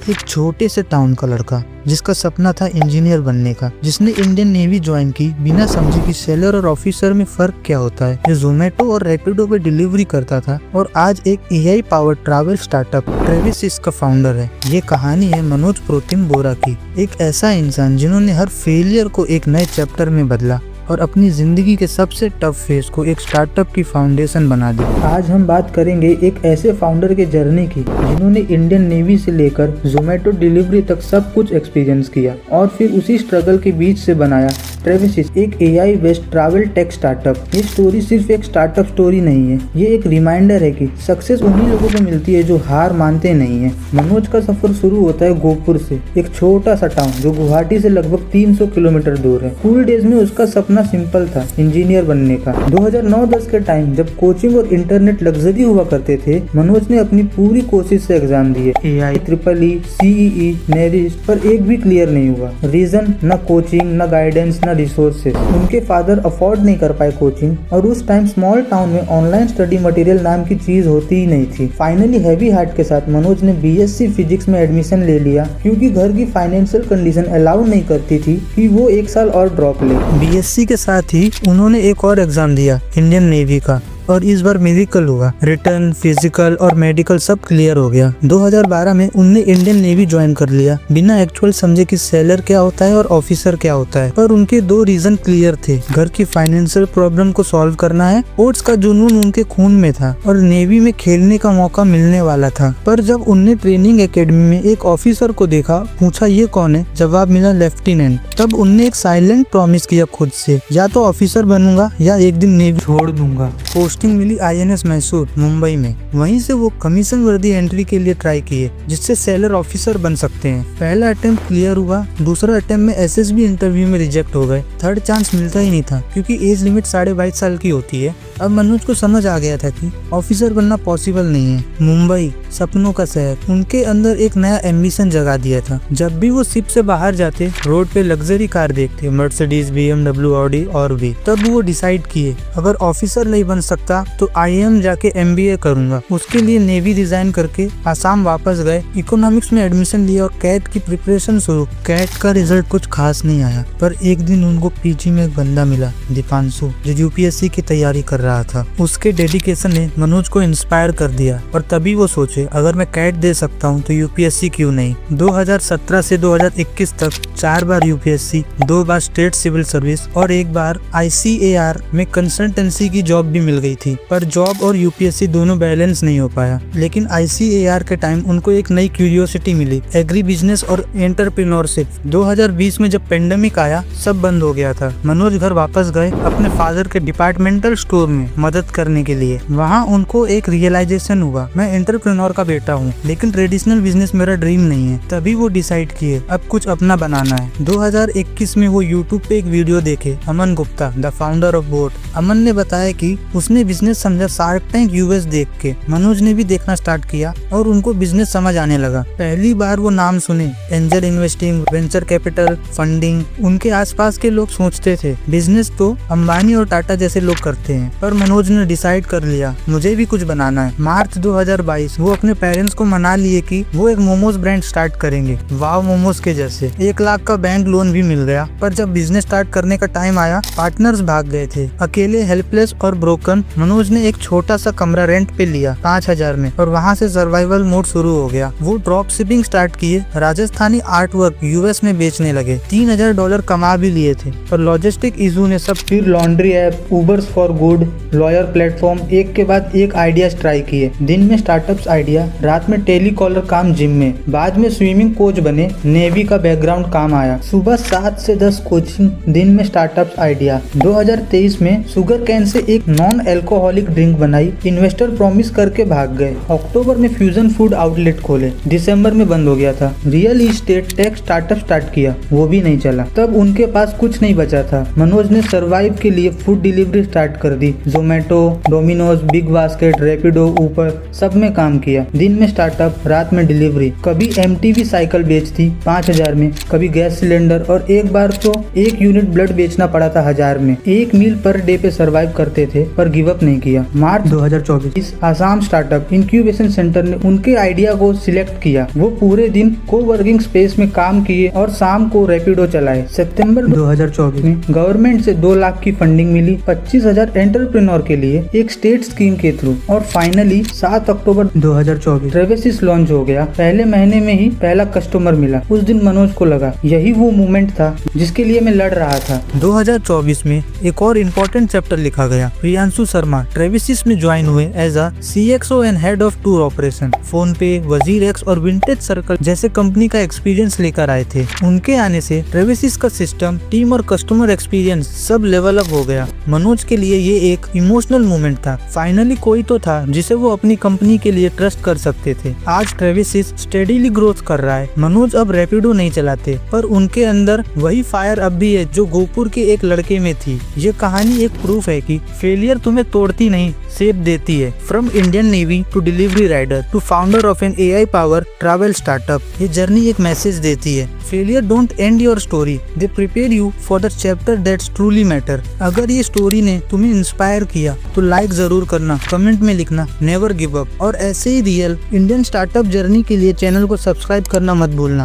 एक छोटे से टाउन का लड़का जिसका सपना था इंजीनियर बनने का, जिसने इंडियन नेवी ज्वाइन की बिना समझे कि सेलर और ऑफिसर में फर्क क्या होता है। जो जोमेटो और रैपिडो पे डिलीवरी करता था और आज एक AI powered travel startup Travis का फाउंडर है। ये कहानी है मनोज प्रोतिम बोरा की, एक ऐसा इंसान जिन्होंने हर फेलियर को एक नए चैप्टर में बदला और अपनी जिंदगी के सबसे टफ फेज को एक स्टार्टअप की फाउंडेशन बना दी। आज हम बात करेंगे एक ऐसे फाउंडर के जर्नी की जिन्होंने इंडियन नेवी से लेकर जोमेटो डिलीवरी तक सब कुछ एक्सपीरियंस किया और फिर उसी स्ट्रगल के बीच से बनाया ट्रेविस, एक AI based travel tech startup. ये स्टोरी सिर्फ एक स्टार्टअप स्टोरी नहीं है, ये एक रिमाइंडर है कि सक्सेस उन्हीं लोगों को मिलती है जो हार मानते नहीं है। मनोज का सफर शुरू होता है गोपुर से, एक छोटा सा टाउन जो गुवाहाटी से लगभग 300 किलोमीटर दूर है। स्कूल डेज में उसका सपना सिंपल था, इंजीनियर बनने का। 2009-10 के टाइम जब कोचिंग और इंटरनेट लग्जरी हुआ करते थे, मनोज ने अपनी पूरी कोशिश से एग्जाम दिए, AI, triple E, CEE, NERIST, पर एक भी क्लियर नहीं हुआ। रीजन, न कोचिंग, न गाइडेंस, न रिसोर्सेज। उनके फादर अफोर्ड नहीं कर पाए कोचिंग और उस टाइम स्मॉल टाउन में ऑनलाइन स्टडी मटेरियल नाम की चीज होती ही नहीं थी। फाइनली हैवी हार्ट के साथ मनोज ने बीएससी फिजिक्स में एडमिशन ले लिया क्योंकि घर की फाइनेंशियल कंडीशन अलाउ नहीं करती थी कि वो एक साल और ड्रॉप ले। बीएससी के साथ ही उन्होंने एक और एग्जाम दिया, इंडियन नेवी का, और इस बार मिरेकल हुआ। रिटर्न, फिजिकल और मेडिकल सब क्लियर हो गया। 2012 में उनने इंडियन नेवी ज्वाइन कर लिया बिना एक्चुअल समझे कि सेलर क्या होता है और ऑफिसर क्या होता है। पर उनके दो रीजन क्लियर थे, घर की फाइनेंशियल प्रॉब्लम को सॉल्व करना है, स्पोर्ट्स का जुनून उनके खून में था और नेवी में खेलने का मौका मिलने वाला था। पर जब उनने ट्रेनिंग एकेडमी में एक ऑफिसर को देखा, पूछा ये कौन है, जवाब मिला लेफ्टिनेंट। तब उनने एक साइलेंट प्रॉमिस किया खुद से, या तो ऑफिसर बनूंगा या एक दिन नेवी छोड़ दूंगा। पोस्टिंग मिली आईएनएस मैसूर मुंबई में। वहीं से वो कमीशन वर्दी एंट्री के लिए ट्राई किए जिससे सेलर ऑफिसर बन सकते हैं। पहला अटेम्प्ट क्लियर हुआ, दूसरा अटेम्प्ट में एसएसबी इंटरव्यू में रिजेक्ट हो गए। थर्ड चांस मिलता ही नहीं था क्योंकि एज लिमिट 22.5 साल की होती है। अब मनोज को समझ आ गया था कि ऑफिसर बनना पॉसिबल नहीं है। मुंबई सपनों का शहर उनके अंदर एक नया एम्बिशन जगा दिया था। जब भी वो शिप से बाहर जाते, रोड पे लग्जरी कार देखते, मर्सिडीज, बीएमडब्ल्यू, ऑडी और भी, तब वो डिसाइड किए अगर ऑफिसर नहीं बन सकता तो आईएम जाके एमबीए करूंगा। उसके लिए नेवी रिजाइन करके आसाम वापस गए, इकोनॉमिक्स में एडमिशन लिया और कैट की प्रिपरेशन शुरू। कैट का रिजल्ट कुछ खास नहीं आया, पर एक दिन उनको पीजी में एक बंदा मिला, दीपांशु, जो यूपीएससी की तैयारी कर रहा था। उसके डेडिकेशन ने मनोज को इंस्पायर कर दिया और तभी वो सोचे अगर मैं कैट दे सकता हूँ तो यूपीएससी क्यों नहीं। 2017 से 2021 तक 4 बार यूपीएससी, 2 बार स्टेट सिविल सर्विस और 1 बार आईसीएआर में कंसल्टेंसी की जॉब भी मिल गई थी। पर जॉब और यूपीएससी दोनों बैलेंस नहीं हो पाया। लेकिन आईसीएआर के टाइम उनको एक नई क्यूरियोसिटी मिली, एग्री बिजनेस और एंटरप्रेन्योरशिप। 2020 में जब पेंडेमिक आया, सब बंद हो गया था। मनोज घर वापस गए अपने फादर के डिपार्टमेंटल स्टोर में मदद करने के लिए। वहाँ उनको एक रियलाइजेशन हुआ, मैं एंटरप्रेन्योर का बेटा हूँ लेकिन ट्रेडिशनल बिजनेस मेरा ड्रीम नहीं है। तभी वो डिसाइड किए अब कुछ अपना बनाना है। 2021 में वो यूट्यूब पे एक वीडियो देखे, Aman Gupta, the founder of boAt. Aman ने बताया कि उसने बिजनेस समझा शार्क टैंक यूएस देख के। मनोज ने भी देखना स्टार्ट किया और उनको बिजनेस समझ आने लगा। पहली बार वो नाम सुने, angel investing, venture capital, funding. उनके आसपास के लोग सोचते थे बिजनेस तो अंबानी और टाटा जैसे लोग करते हैं, पर मनोज ने डिसाइड कर लिया मुझे भी कुछ बनाना है। मार्च 2022 वो अपने पेरेंट्स को मना लिए कि वो एक मोमोज ब्रांड स्टार्ट करेंगे, वाव मोमोज के जैसे। 1 लाख का बैंक लोन भी मिल गया। पर जब बिजनेस स्टार्ट करने का टाइम आया, पार्टनर्स भाग गए थे। अकेले, हेल्पलेस और ब्रोकन, मनोज ने एक छोटा सा कमरा रेंट पे लिया 5000 में और वहाँ से सर्वाइवल मोड शुरू हो गया। वो ड्रॉप शिपिंग स्टार्ट किए, राजस्थानी आर्ट वर्क यूएस में बेचने लगे। $3000 कमा भी लिए थे। पर लॉजिस्टिक इशू ने सब, फिर laundry app, Ubers for good, lawyer platform, एक के बाद एक आइडियाज ट्राई किए। दिन में स्टार्टअप्स आइडिया, रात में टेलीकॉलर काम जिम में, बाद में स्विमिंग कोच बने, नेवी का बैकग्राउंड काम आया। सुबह 7 से 10 कोचिंग, दिन में स्टार्टअप्स आइडिया। 2023 में शुगर कैन से एक नॉन एल्कोहलिक ड्रिंक बनाई, इन्वेस्टर प्रॉमिस करके भाग गए। अक्टूबर में फ्यूजन फूड आउटलेट खोले, दिसंबर में बंद हो गया था। Real estate tech startup start किया, वो भी नहीं चला। तब उनके पास कुछ नहीं बचा था। मनोज ने सर्वाइव के लिए फूड डिलीवरी स्टार्ट कर दी। Zomato, Domino's, BigBasket, Rapido, ऊपर सब में काम किया। दिन में स्टार्टअप, रात में डिलीवरी। कभी एमटीवी साइकिल बेचती 5000 में, कभी गैस सिलेंडर और एक बार तो 1 यूनिट ब्लड बेचना पड़ा था 1000 में। 1 मील पर डे पे सर्वाइव करते थे पर गिव गिव अप नहीं किया। मार्च 2024 आसाम स्टार्टअप इंक्यूबेशन सेंटर ने उनके आइडिया को सिलेक्ट किया। वो पूरे दिन कोवर्किंग स्पेस में काम किए और शाम को रैपिडो चलाए। सितंबर 2024 में गवर्नमेंट से 2 लाख की फंडिंग मिली 25,000 एंटरप्रेन्योर के लिए एक स्टेट स्कीम के थ्रू। और फाइनली 7 अक्टूबर 2024 ट्रेविसिस लॉन्च हो गया। पहले महीने में ही पहला कस्टमर मिला। उस दिन मनोज को लगा यही वो मोमेंट था जिसके लिए मैं लड़ रहा था। 2024 में एक और इम्पोर्टेंट चैप्टर लिखा गया। प्रियांशु शर्मा ट्रेविसिस में ज्वाइन हुए as a CXO and head of tour operation. PhonePe, WazirX और विंटेज सर्कल जैसे कंपनी का एक्सपीरियंस लेकर आए थे। उनके आने से ट्रेविसिस का सिस्टम, टीम और कस्टमर एक्सपीरियंस सब लेवल अप हो गया। मनोज के लिए ये एक इमोशनल मोमेंट था। फाइनली कोई तो था जिसे वो अपनी कंपनी के लिए ट्रस्ट कर सकते थे। आज ट्रेविसिस स्टेडीली ग्रोथ कर रहा है। मनोज अब रैपिडो नहीं चलाते, पर उनके अंदर वही फायर अब भी है जो गोपुर के एक लड़के में थी। ये कहानी एक प्रूफ है कि फेलियर तुम्हें तोड़ती नहीं, शेप देती है। From Indian navy to delivery rider to founder of an AI power travel startup, ये जर्नी एक मैसेज देती है। Failure don't end your story, they prepare you for the chapter that's truly matter. अगर ये story ने तुम्हें inspire किया तो लाइक जरूर करना, कमेंट में लिखना नेवर गिव अप। और ऐसे ही रियल इंडियन स्टार्टअप जर्नी के लिए चैनल को सब्सक्राइब करना मत भूलना।